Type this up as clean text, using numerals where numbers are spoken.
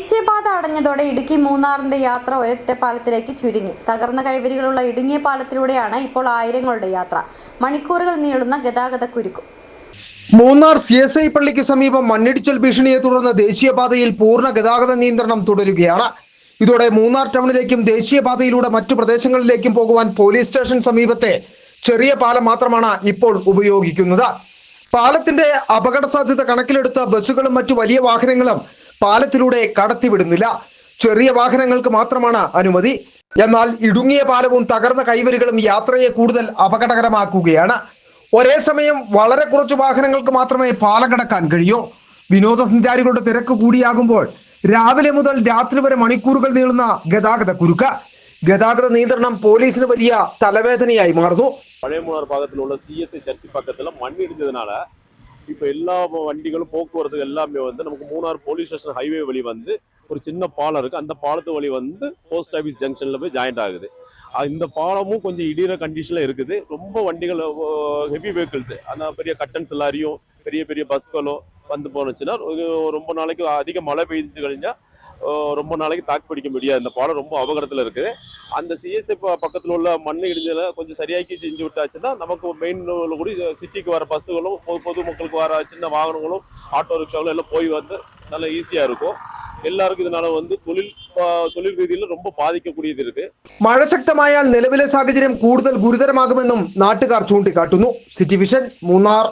ദേശീയപാത അടഞ്ഞതോടെ ഇടുക്കി മൂന്നാറിന്റെ യാത്ര ഒറ്റപ്പാലത്തിലേക്ക് ചുരുങ്ങി. തകർന്ന കൈവരികളുള്ള ഇടുങ്ങിയ പാലത്തിലൂടെയാണ് ഇപ്പോൾ ആയിരങ്ങളുടെ യാത്ര. മണിക്കൂറുകൾ നീളുന്ന ഗതാഗത കുരുക്കും. മൂന്നാർ CSI പള്ളിക്ക് സമീപം മണ്ണിടിച്ചൽ ഭീഷണിയെ തുടർന്ന് ദേശീയപാതയിൽ പൂർണ്ണ ഗതാഗത നിയന്ത്രണം തുടരുകയാണ്. ഇതോടെ മൂന്നാർ ടൗണിലേക്കും ദേശീയപാതയിലൂടെ മറ്റു പ്രദേശങ്ങളിലേക്കും പോകുവാൻ പോലീസ് സ്റ്റേഷൻ സമീപത്തെ ചെറിയ പാലം മാത്രമാണ് ഇപ്പോൾ ഉപയോഗിക്കുന്നത്. പാലത്തിന്റെ അപകട സാധ്യത കണക്കിലെടുത്ത് ബസ്സുകളും മറ്റു വലിയ വാഹനങ്ങളും പാലത്തിലൂടെ കടത്തിവിടുന്നില്ല. ചെറിയ വാഹനങ്ങൾക്ക് മാത്രമാണ് അനുമതി. എന്നാൽ ഇടുങ്ങിയ പാലവും തകർന്ന കൈവരികളും യാത്രയെ കൂടുതൽ അപകടകരമാക്കുകയാണ്. ഒരേ സമയം വളരെ കുറച്ച് വാഹനങ്ങൾക്ക് മാത്രമേ പാലം കടക്കാൻ കഴിയൂ. വിനോദസഞ്ചാരികളുടെ തിരക്ക് കൂടിയാകുമ്പോൾ രാവിലെ മുതൽ രാത്രി വരെ മണിക്കൂറുകൾ നീളുന്ന ഗതാഗത കുരുക്ക്. ഗതാഗത നിയന്ത്രണം പോലീസിന് വലിയ തലവേദനയായി മാറുന്നു. பழைய மூணார் பாகத்தில் உள்ள CSI சர்ச் பக்கத்தில் மண் இடிஞ்சதுனால இப்போ எல்லா வண்டிகளும் போக்குவரத்து எல்லாமே வந்து நமக்கு மூணார் போலீஸ் ஸ்டேஷன் ஹைவே வழி வந்து ஒரு சின்ன பாலம் இருக்குது. அந்த பாலத்து வழி வந்து போஸ்ட் ஆஃபீஸ் ஜங்ஷனில் போய் ஜாயிண்ட் ஆகுது. இந்த பாலமும் கொஞ்சம் இடிகிற கண்டிஷனில் இருக்குது. ரொம்ப வண்டிகள் ஹெவி வெஹிக்கிள்ஸு அந்த பெரிய கட்டன்ஸ் லாரியும் பெரிய பெரிய பஸ்களோ வந்து போனுச்சுன்னா ரொம்ப நாளைக்கு அதிக மழை பெய்து கழிஞ்சால் ரொம்ப நாளைக்கு தாக்கு பிடிக்க முடியாது. இந்த பாலம் ரொம்ப அபகடத்தில் இருக்குது. அந்த CSI பக்கத்தில் உள்ள மண் இடிஞ்சல கொஞ்சம் சரியாக்கி செஞ்சு விட்டாச்சுன்னா நமக்கு மெயின் கூட சிட்டிக்கு வர பஸ்ஸுகளும் பொதுமக்களுக்கு வர சின்ன வாகனங்களும் ஆட்டோ ரிக்ஷாவும் எல்லாம் போய் வந்து நல்லா ஈஸியாக இருக்கும். എല്ലാവർക്കും ഇതിനാல வந்து തൊഴിൽ രീതിയിൽ ரொம்ப ബാധിക്കக்கூடிയത് ഇருக்கு. മഴ ശക്തമായാൽ നിലവിലെ സാഹചര്യം കൂടുതൽ ഗുരുതരമാകുമെന്നും നാട്ടുകാർ ചൂണ്ടിക്കാട്ടുന്നു. City vision Munnar.